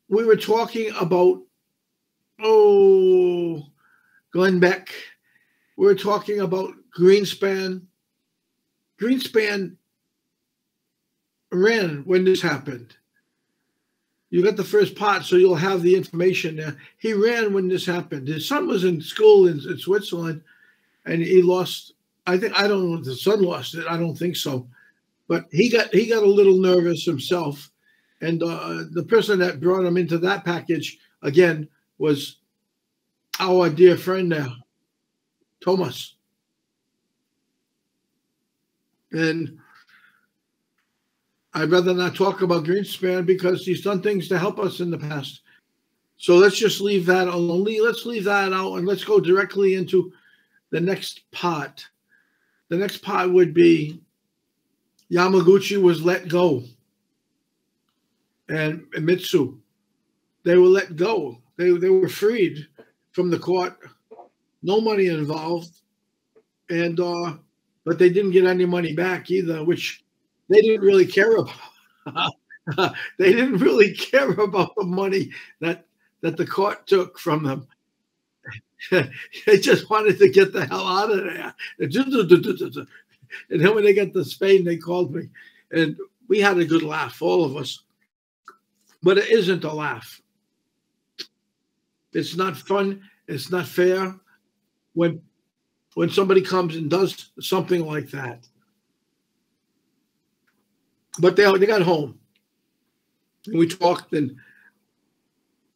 we were talking about, oh, Glenn Beck. We were talking about Greenspan. Greenspan ran when this happened. You got the first part, so you'll have the information there. He ran when this happened. His son was in school in Switzerland, and he lost. I don't know if the son lost it. I don't think so, but he got a little nervous himself, and the person that brought him into that package again was our dear friend there, Thomas, and I'd rather not talk about Greenspan because he's done things to help us in the past. So let's just leave that alone. Let's leave that out and let's go directly into the next part. The next part would be Yamaguchi was let go. And Mitsu, they were let go. They were freed from the court. No money involved. And but they didn't get any money back either, which they didn't really care about. They didn't really care about the money that the court took from them. They just wanted to get the hell out of there. And then when they got to Spain, they called me. And we had a good laugh, all of us. But it isn't a laugh. It's not fun. It's not fair when somebody comes and does something like that. But they got home. And we talked, and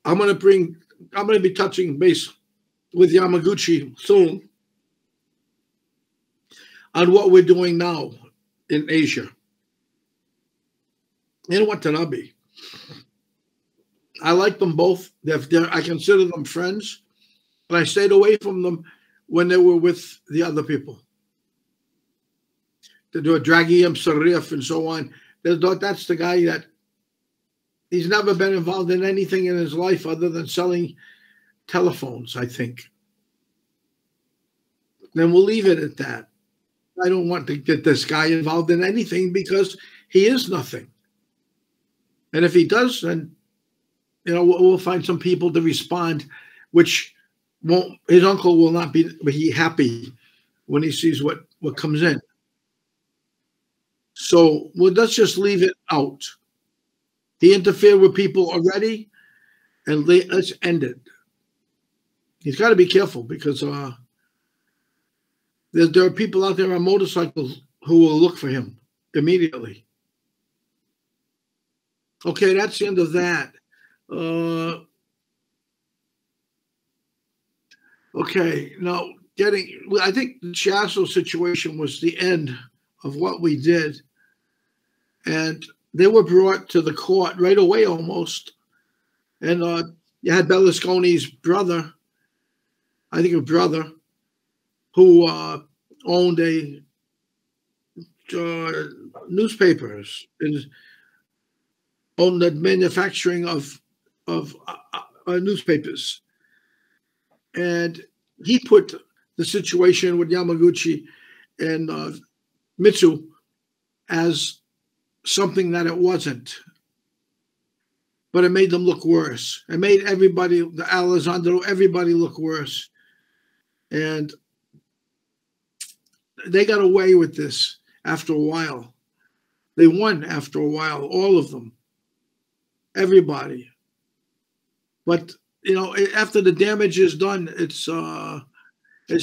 I'm going to be touching base with Yamaguchi soon on what we're doing now in Asia. In Watanabe. I like them both. I consider them friends, but I stayed away from them when they were with the other people. To do a Draghi Sarif and so on. That's the guy that he's never been involved in anything in his life other than selling telephones, I think. Then we'll leave it at that. I don't want to get this guy involved in anything because he is nothing. And if he does, then we'll find some people to respond, which won't. His uncle will not be happy when he sees what comes in. So let's just leave it out. He interfered with people already, and let's end it. He's got to be careful because there are people out there on motorcycles who will look for him immediately. Okay, that's the end of that. Okay, now I think the Chasso situation was the end of what we did. And they were brought to the court right away almost. And you had Berlusconi's brother, I think a brother, who owned a newspapers and owned the manufacturing of newspapers. And he put the situation with Yamaguchi and Mitsu as something that it wasn't. But it made them look worse. It made everybody, the Alessandro, everybody look worse. And they got away with this after a while. They won after a while, all of them. Everybody. But, after the damage is done, it's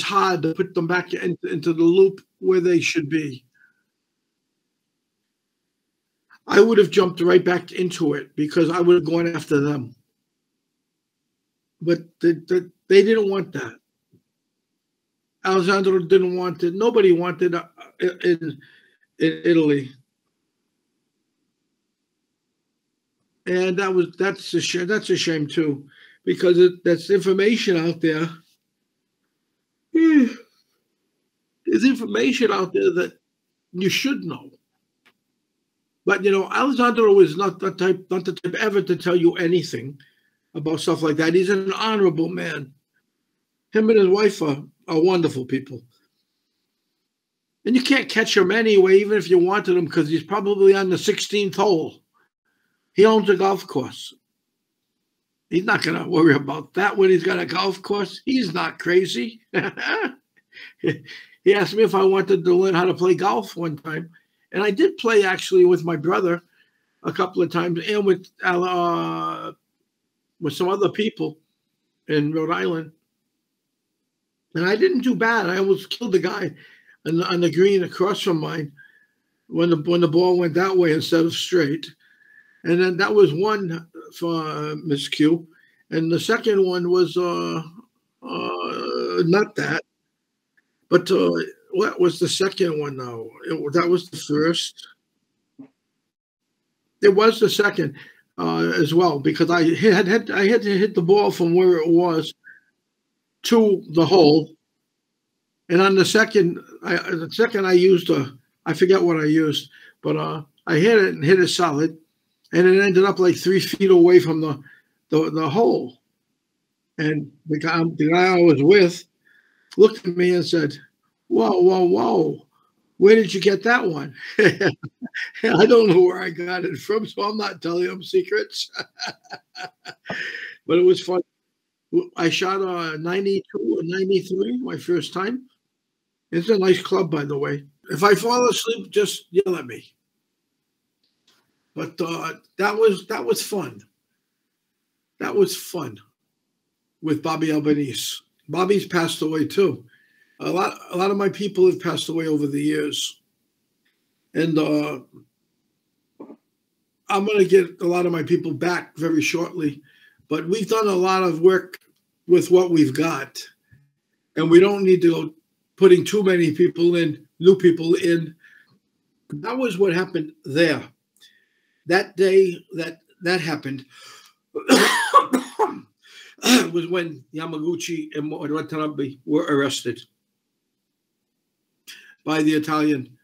hard to put them back into the loop where they should be. I would have jumped right back into it because I would have gone after them. But they didn't want that. Alessandro didn't want it. Nobody wanted it in Italy. And that's a shame. That's a shame too, because that's information out there. There's information out there that you should know. But Alessandro is not the type ever to tell you anything about stuff like that. He's an honorable man. Him and his wife are wonderful people. And you can't catch him anyway, even if you wanted him, because he's probably on the 16th hole. He owns a golf course. He's not going to worry about that when he's got a golf course. He's not crazy. He asked me if I wanted to learn how to play golf one time, and I did play actually with my brother a couple of times, and with some other people in Rhode Island, and I didn't do bad. I almost killed the guy on the green across from mine when the ball went that way instead of straight. And then that was one for miscue, and the second one was not that, but what was the second one now? That was the first. It was the second as well because I had to hit the ball from where it was to the hole, and on the second I used I forget what I used, but I hit it and hit it solid, and it ended up like 3 feet away from the hole, and the guy I was with looked at me and said, "Whoa, whoa, whoa! Where did you get that one?" I don't know where I got it from, so I'm not telling him secrets. But it was fun. I shot a 92 or 93 my first time. It's a nice club, by the way. If I fall asleep, just yell at me. But that was fun. That was fun with Bobby Albanese. Bobby's passed away too. A lot of my people have passed away over the years, and I'm going to get a lot of my people back very shortly. But we've done a lot of work with what we've got, and we don't need to go putting too many people in, new people in. That was what happened there. That day that happened was when Yamaguchi and Watanabe were arrested by the Italian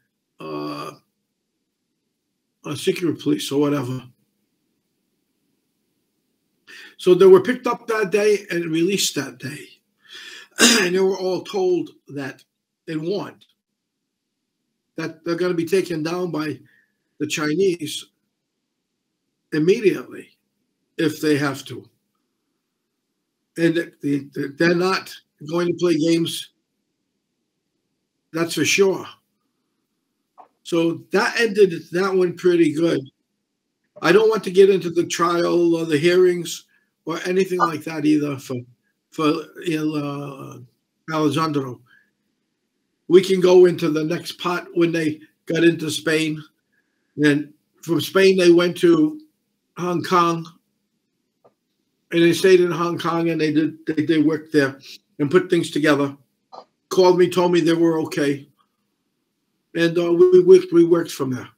secret police or whatever. So they were picked up that day and released that day. And they were all told that and warned that they're going to be taken down by the Chinese immediately if they have to. And they're not going to play games, that's for sure. So that ended that one pretty good. I don't want to get into the trial or the hearings or anything like that either for Alessandro. We can go into the next part when they got into Spain. And from Spain, they went to Hong Kong, and they stayed in Hong Kong, and they worked there and put things together. Called me, told me they were okay, and we worked from there.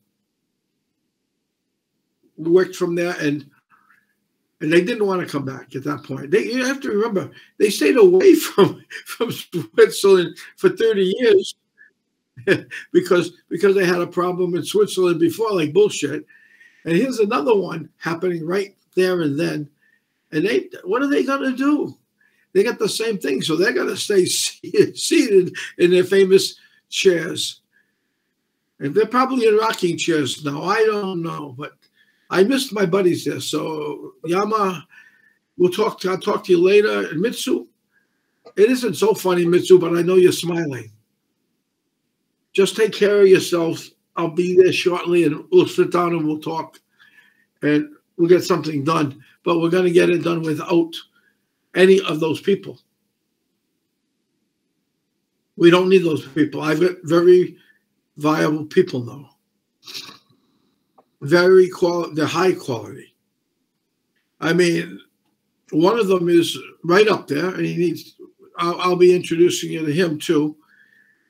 We worked from there, and they didn't want to come back at that point. You have to remember, they stayed away from Switzerland for 30 years because they had a problem in Switzerland before, like bullshit. And here's another one happening right there and then. And what are they going to do? They got the same thing, so they're going to stay seated in their famous chairs. And they're probably in rocking chairs now. I don't know, but I missed my buddies there. So Yama, I'll talk to you later. And Mitsu, it isn't so funny, Mitsu, but I know you're smiling. Just take care of yourself. I'll be there shortly, and we'll sit down and we'll talk, and we'll get something done. But we're going to get it done without any of those people. We don't need those people. I've got very viable people now. Very they're high quality. I mean, one of them is right up there, and he needs. I'll be introducing you to him too,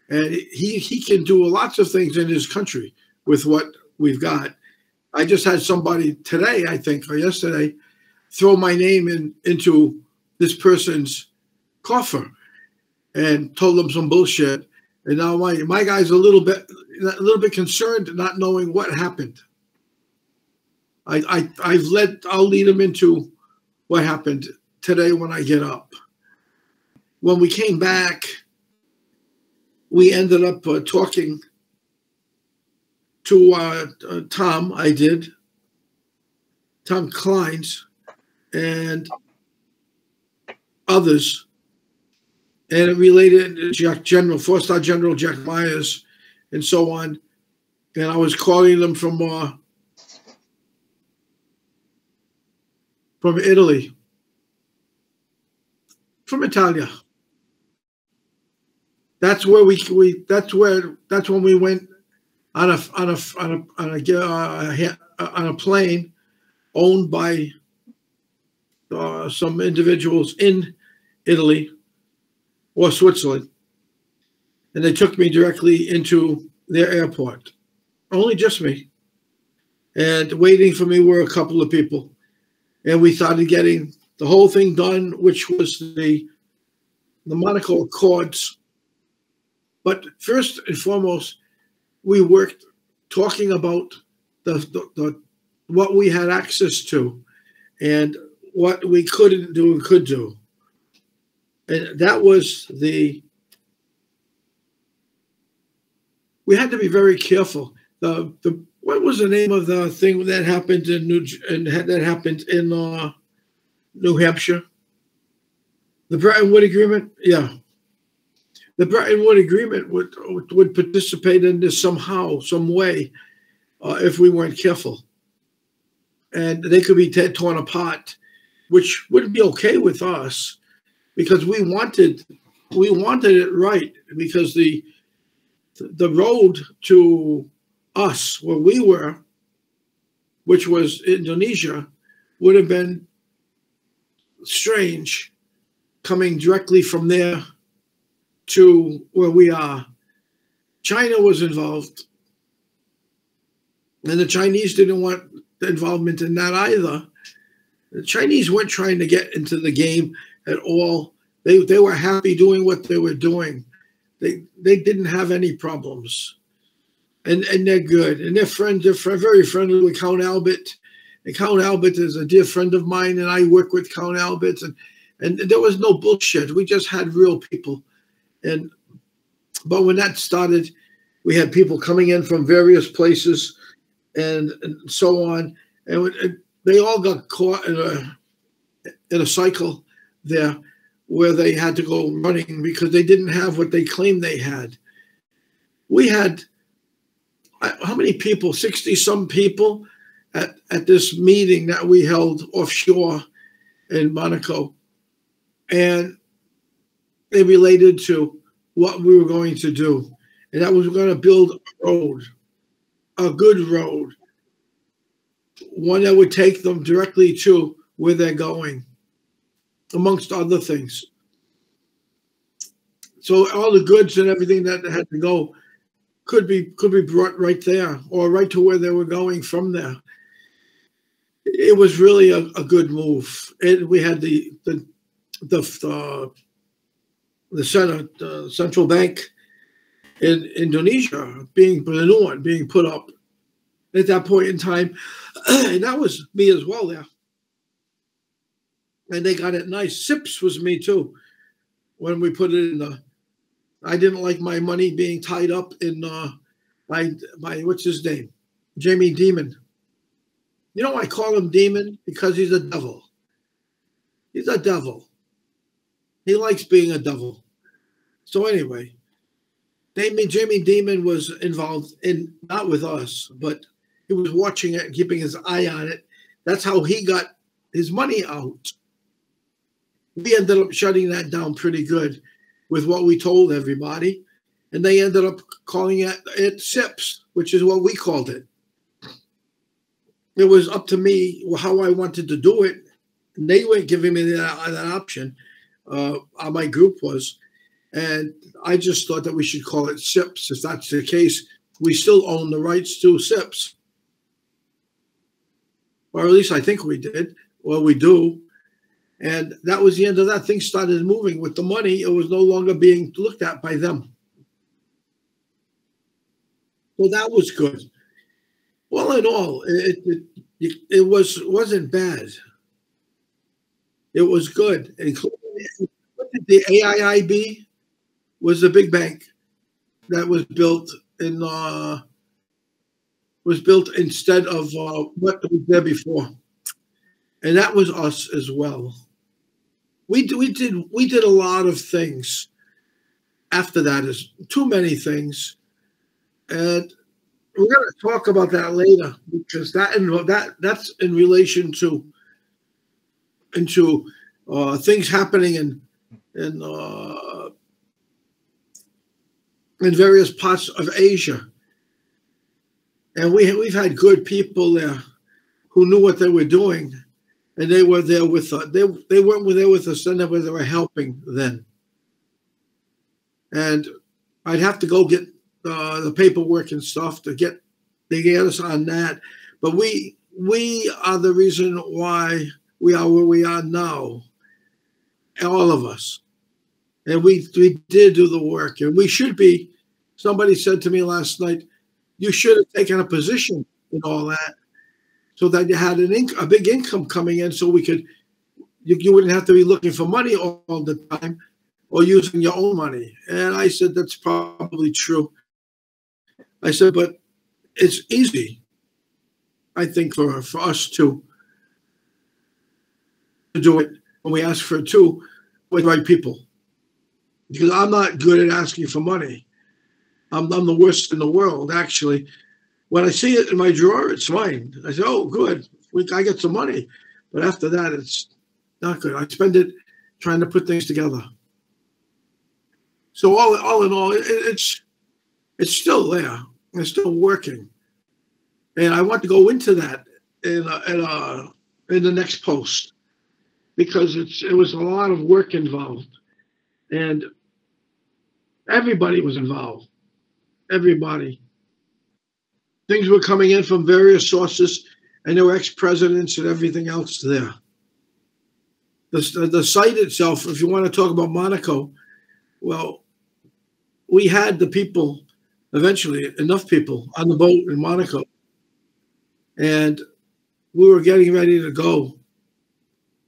and he can do lots of things in his country with what we've got. I just had somebody today, I think, or yesterday, throw my name into this person's coffer, and told them some bullshit. And now my guy's a little bit concerned, not knowing what happened. I'll lead him into what happened today when I get up. When we came back, we ended up talking to Tom. I did, Tom Kleins, and others, and it related to four-star General Jack Myers, and so on. And I was calling them from Italy, from Italia. That's where that's when we went on a plane owned by some individuals in Italy or Switzerland, and they took me directly into their airport. Only just me, and waiting for me were a couple of people, and we started getting the whole thing done, which was the Monaco Accords. But first and foremost, we worked talking about the what we had access to and what we couldn't do and could do. And that was we had to be very careful. What was the name of the thing that happened in New Hampshire? The Bretton Woods Agreement? Yeah. The Bretton Woods Agreement would participate in this somehow, some way, if we weren't careful. And they could be torn apart, which wouldn't be okay with us, because we wanted it right, because the road to us, where we were, which was Indonesia, would have been strange coming directly from there to where we are. China was involved, and the Chinese didn't want the involvement in that either. The Chinese weren't trying to get into the game at all. They were happy doing what they were doing. They didn't have any problems. And they're good. And they're very friendly with Count Albert. And Count Albert is a dear friend of mine, and I work with Count Albert. And there was no bullshit. We just had real people. But when that started, we had people coming in from various places and so on. And they all got caught in a cycle there where they had to go running because they didn't have what they claimed they had. We had, how many people? 60-some people at this meeting that we held offshore in Monaco. And they related to what we were going to do. And that was going to build a road, a good road, one that would take them directly to where they're going, amongst other things. So all the goods and everything that had to go could be brought right there, or right to where they were going from there. It was really a good move. And we had the central bank in Indonesia the new one being put up at that point in time, and that was me as well there. And they got it nice. SIPS was me too when we put it in I didn't like my money being tied up in by what's his name, Jamie Dimon. You know, I call him Demon because he's a devil. He's a devil. He likes being a devil. So anyway, Jamie Dimon was involved in, not with us, but he was watching it and keeping his eye on it. That's how he got his money out. We ended up shutting that down pretty good with what we told everybody. And they ended up calling it SIPS, which is what we called it. It was up to me how I wanted to do it. And they weren't giving me that option. My group was. And I just thought that we should call it SIPS. If that's the case, we still own the rights to SIPS. Or at least I think we did. Well, we do. And that was the end of that. Things started moving with the money. It was no longer being looked at by them. So that was good. Well, in all, it wasn't bad. It was good. Including the AIIB was a big bank that was built instead of what was there before. And that was us as well. we did a lot of things after that, is too many things, and we're going to talk about that later because that's in relation to into things happening in in various parts of Asia, and we've had good people there who knew what they were doing, and they were there with us. They weren't there with us then, they were helping then. And I'd have to go get the paperwork and stuff to get us on that. But we are the reason why we are where we are now, all of us. And we did do the work, and we should be. Somebody said to me last night, you should have taken a position in all that, so that you had a big income coming in, so we could you wouldn't have to be looking for money all the time or using your own money. And I said, that's probably true. I said, but it's easy, I think, for us to do it when we ask for it too with the right people. Because I'm not good at asking for money. I'm the worst in the world, actually. When I see it in my drawer, it's fine. I say, oh, good, I get some money. But after that, it's not good. I spend it trying to put things together. So all in all, it's still there. It's still working. And I want to go into that in the next post, because it was a lot of work involved. And everybody was involved. Everybody. Things were coming in from various sources, and there were ex-presidents and everything else there. The site itself, if you want to talk about Monaco, well, we had the people, eventually, enough people on the boat in Monaco, and we were getting ready to go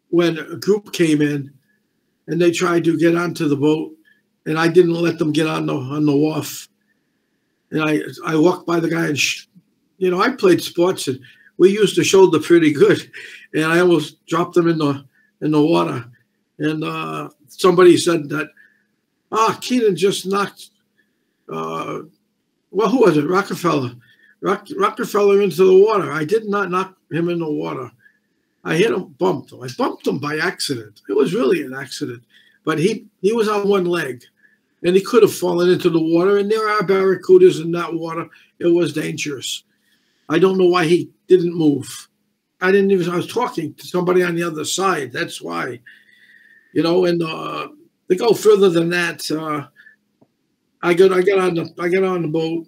when a group came in, and they tried to get onto the boat, and I didn't let them get on the wharf. And I walked by the guy, and I played sports, and we used to shoulder pretty good, and I almost dropped them in the water. And somebody said that, Keenan just knocked, who was it? Rockefeller. Rockefeller into the water. I did not knock him in the water. I hit him, bumped him. I bumped him by accident. It was really an accident. But he was on one leg, and he could have fallen into the water. And there are barracudas in that water. It was dangerous. I don't know why he didn't move. I was talking to somebody on the other side. That's why, and to go further than that, I got on the boat.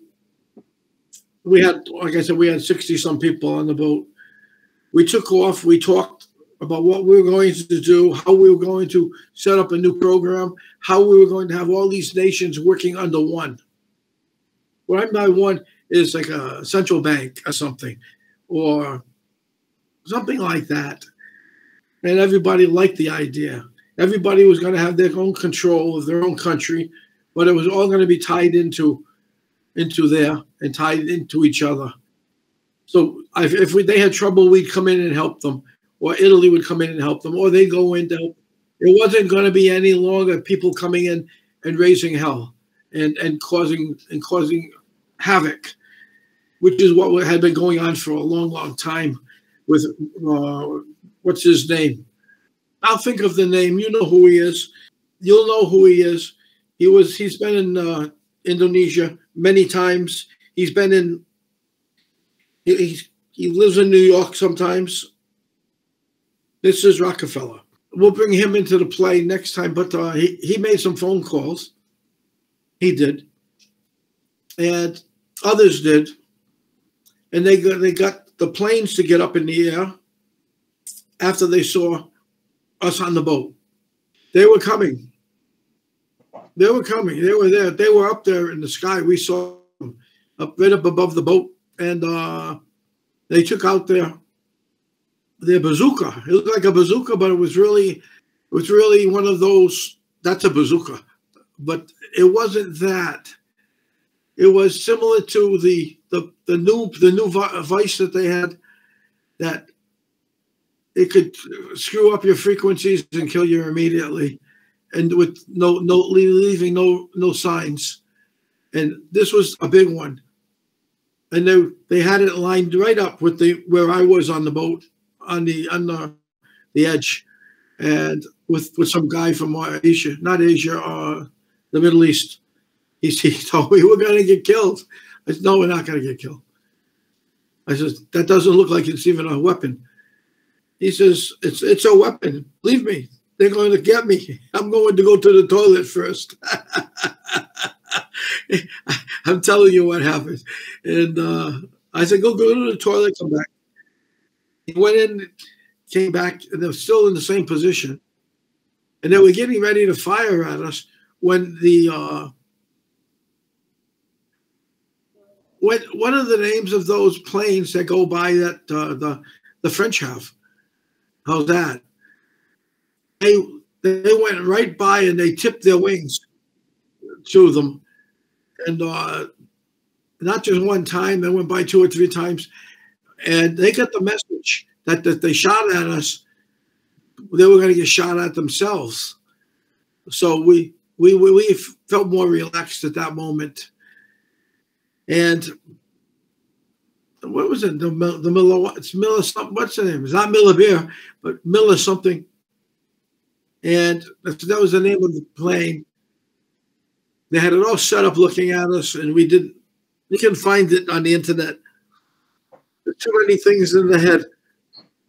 We had, like I said, we had 60 some people on the boat. We took off. We talked about what we were going to do, how we were going to set up a new program, how we were going to have all these nations working under one. What I mean by one is like a central bank or something, or something like that. And everybody liked the idea. Everybody was going to have their own control of their own country, but it was all going to be tied into there and tied into each other. So if they had trouble, we'd come in and help them, or Italy would come in and help them, or they go in to help. It wasn't going to be any longer people coming in and raising hell and causing havoc, which is what had been going on for a long, long time with what's his name? I'll think of the name. You know who he is. You'll know who he is. He's been in Indonesia many times. He's been in. He lives in New York sometimes. This is Rockefeller. We'll bring him into the play next time, but he made some phone calls. He did. And others did. And they got the planes to get up in the air after they saw us on the boat. They were coming. They were coming. They were there. They were up there in the sky. We saw them right up above the boat. And they took out their bazooka. It looked like a bazooka, but it was really one of those. That's a bazooka, but it wasn't that. It was similar to the new Vice that they had. That it could screw up your frequencies and kill you immediately, and with leaving no signs. And this was a big one. And they had it lined right up with where I was on the boat, on the edge, and with some guy from Asia, not Asia, the Middle East. He told me we're going to get killed. I said, no, we're not going to get killed. I said, that doesn't look like it's even a weapon. He says, it's a weapon. Believe me, they're going to get me. I'm going to go to the toilet first. I'm telling you what happened. And I said, go to the toilet, come back. He went in, came back, and they're still in the same position. And they were getting ready to fire at us when one of the names of those planes that go by that the French have. How's that? They went right by and they tipped their wings to them. And not just one time, they went by 2 or 3 times. And they got the message that they shot at us. They were going to get shot at themselves. So we felt more relaxed at that moment. And what was it? The Miller, it's Miller something. What's the name? It's not Miller Beer, but Miller something. And that was the name of the plane. They had it all set up looking at us, and we can find it on the internet. There's too many things in the head.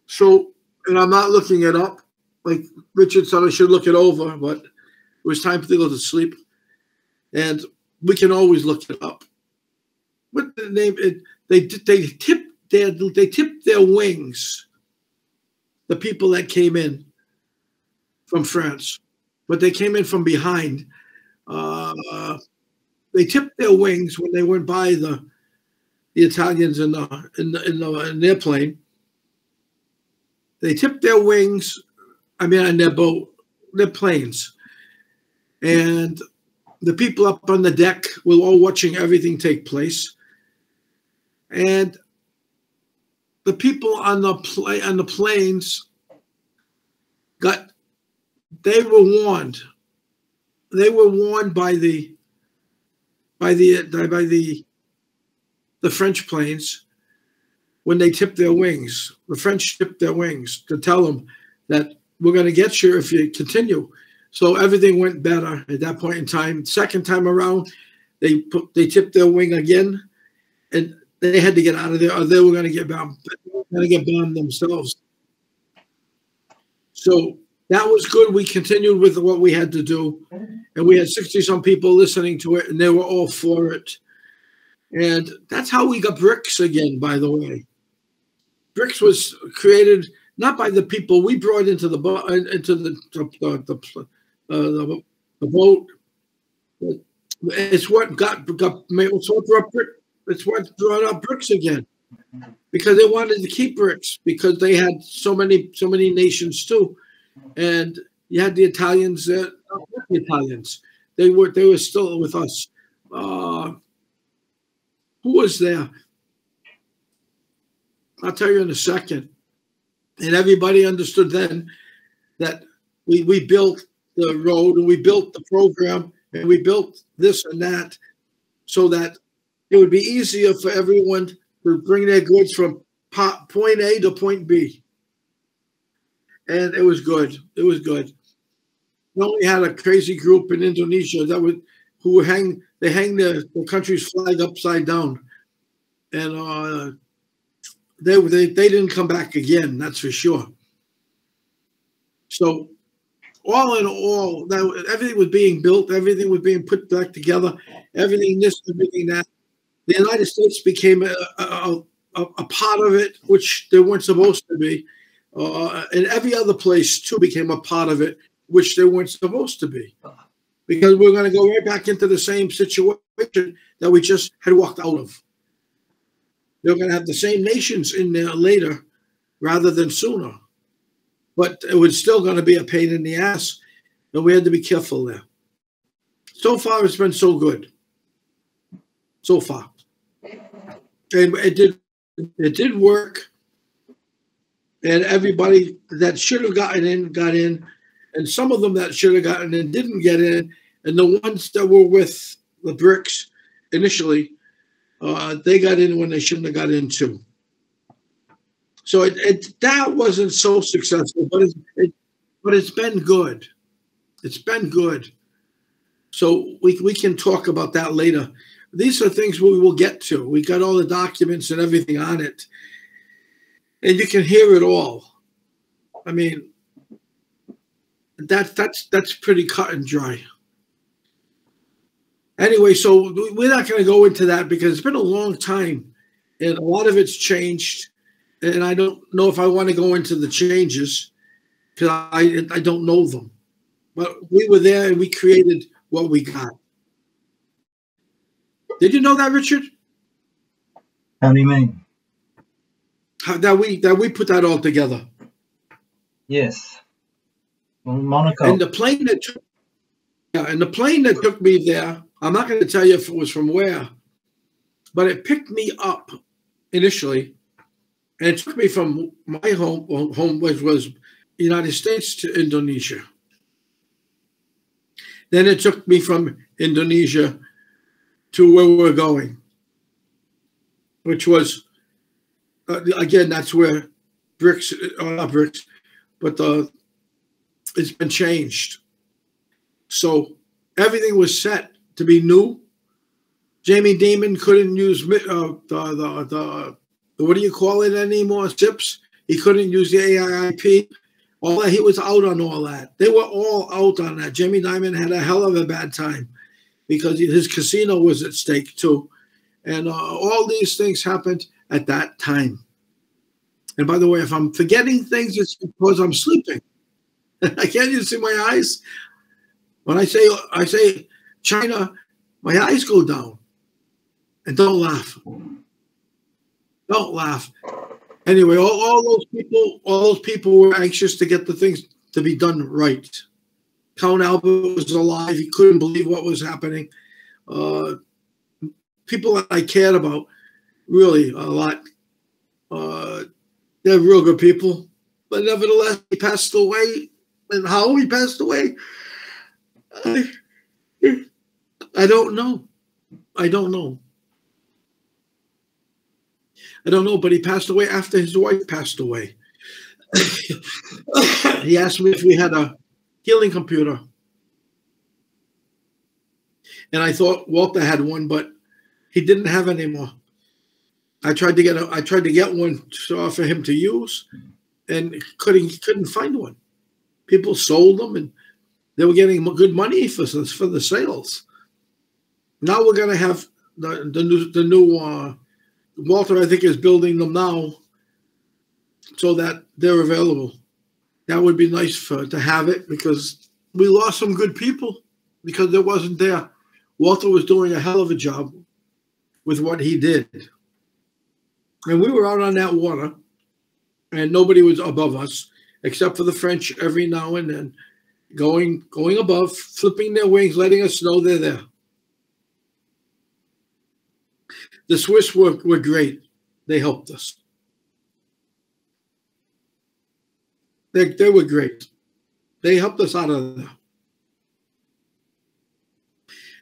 So, and I'm not looking it up. Like Richard said, I should look it over, but it was time to go to sleep. And we can always look it up. What the name? They tipped their wings. The people that came in from France, but they came in from behind. They tipped their wings when they went by the Italians in the airplane. They tipped their wings. I mean, on their planes, and the people up on the deck were all watching everything take place. And the people on the planes they were warned. They were warned by the French planes when they tipped their wings. The French tipped their wings to tell them that we're going to get you if you continue. So everything went better at that point in time. Second time around, they tipped their wing again, and they had to get out of there, or they were going to get bombed. They were going to get bombed themselves. So that was good. We continued with what we had to do, and we had 60-some people listening to it, and they were all for it. And that's how we got BRICS again, by the way. BRICS was created not by the people we brought into the boat. It's what brought up BRICS again, because they wanted to keep BRICS because they had so many nations too, and you had the Italians. Not the Italians. They were still with us. Who was there? I'll tell you in a second. And everybody understood then that we built the road and we built the program and we built this and that so that it would be easier for everyone to bring their goods from point A to point B. And it was good. It was good. We only had a crazy group in Indonesia who hang the country's flag upside down. And they didn't come back again, that's for sure. So all in all, everything was being built, everything was being put back together, everything this, everything that. The United States became a part of it, which they weren't supposed to be. And every other place, too, became a part of it, which they weren't supposed to be. Because we're going to go right back into the same situation that we just had walked out of. They're going to have the same nations in there later rather than sooner. But it was still going to be a pain in the ass, and we had to be careful there. So far, it's been so good. So far. And it did work. and everybody that should have gotten in got in, and some of them that should have gotten in didn't get in, and the ones that were with the BRICS initially, they got in when they shouldn't have got in too. So that wasn't so successful, but it's been good. It's been good. So we can talk about that later. These are things we will get to. We got all the documents and everything on it, and you can hear it all. I mean, that's pretty cut and dry. Anyway, so we're not going to go into that because it's been a long time, and a lot of it's changed, and I don't know if I want to go into the changes because I don't know them. But we were there and we created what we got. Did you know that, Richard? How do you mean? That we put that all together. Yes. Well, Monaco. And the plane that took me there, I'm not going to tell you if it was from where, but it picked me up initially, and it took me from my home, which was United States, to Indonesia. Then it took me from Indonesia to where we're going, which was, again, that's where BRICS, not BRICS, but it's been changed. So everything was set to be new. Jamie Dimon couldn't use the what do you call it anymore? SIPs. He couldn't use the AIIP. All that, he was out on all that. They were all out on that. Jamie Dimon had a hell of a bad time because his casino was at stake too. And all these things happened at that time. And by the way, if I'm forgetting things, it's because I'm sleeping. Can't you see my eyes? When I say China, my eyes go down. And don't laugh. Don't laugh. Anyway, all those people were anxious to get the things to be done right. Count Albert was alive. He couldn't believe what was happening. People that I cared about really a lot. They're real good people. But nevertheless, he passed away. And how he passed away, I don't know. I don't know, but he passed away after his wife passed away. He asked me if we had a healing computer. And I thought Walter had one, but he didn't have any more. I tried to get one for him to use, and couldn't find one. People sold them, and they were getting good money for the sales. Now we're going to have the new Walter, I think, is building them now so that they're available. That would be nice to have it because we lost some good people because it wasn't there. Walter was doing a hell of a job with what he did. And we were out on that water, and nobody was above us except for the French every now and then, going above, flipping their wings, letting us know they're there. The Swiss were great. They helped us. They were great. They helped us out of there.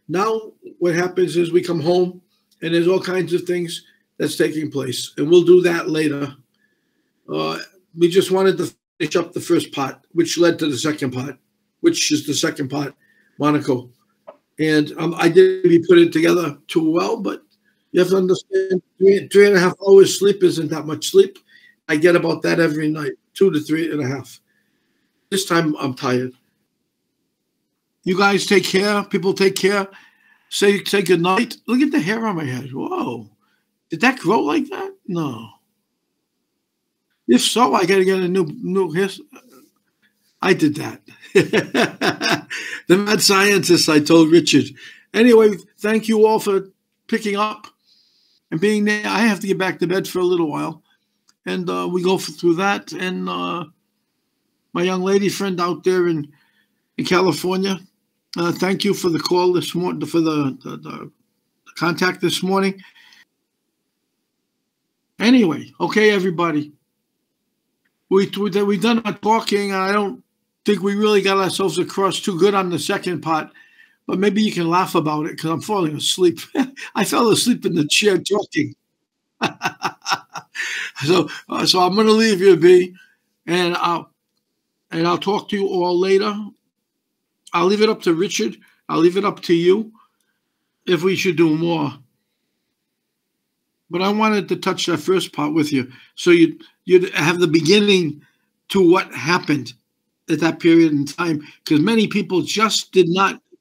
Now what happens is we come home, and there's all kinds of things that's taking place, and we'll do that later. We just wanted to finish up the first part, which led to the second part, which is the second part, Monaco. And I didn't put it together too well, but you have to understand 3.5 hours sleep isn't that much sleep. I get about that every night, 2 to 3.5. This time I'm tired. You guys take care. People take care. Say good night. Look at the hair on my head. Whoa. Did that grow like that? No. If so, I got to get a new hair. I did that. The mad scientist, I told Richard. Anyway, thank you all for picking up and being there. I have to get back to bed for a little while. And we go through that. And my young lady friend out there in California, thank you for the call this morning, for the contact this morning. Anyway, okay, everybody. we've done our talking, and I don't think we really got ourselves across too good on the second part. But maybe you can laugh about it because I'm falling asleep. I fell asleep in the chair talking. So I'm going to leave you be, and I'll talk to you all later. I'll leave it up to Richard. I'll leave it up to you if we should do more. But I wanted to touch that first part with you, so you'd have the beginning to what happened at that period in time, because many people just were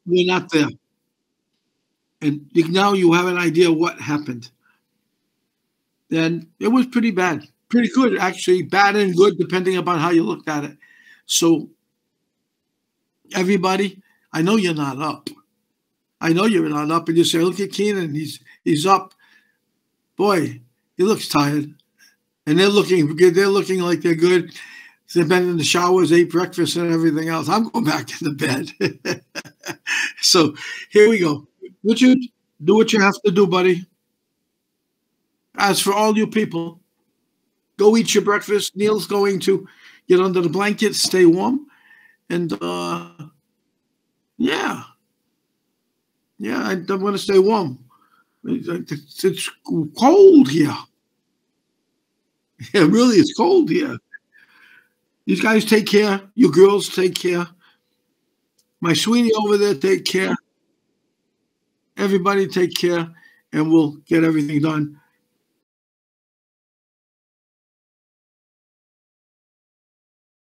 not there, and now you have an idea what happened. And it was pretty bad, pretty good actually, bad and good depending upon how you looked at it. So everybody, I know you're not up. I know you're not up, and you say, "Look at Keenan, he's up." Boy, he looks tired, and they're looking like they're good. They've been in the showers, ate breakfast, and everything else. I'm going back into bed. So here we go. Richard, do what you have to do, buddy. As for all you people, go eat your breakfast. Neil's going to get under the blanket, stay warm, and yeah, I don't want to stay warm. It's cold here. Yeah, really, it's cold here. These guys take care. You girls take care. My Sweeney over there, take care. Everybody take care, and we'll get everything done.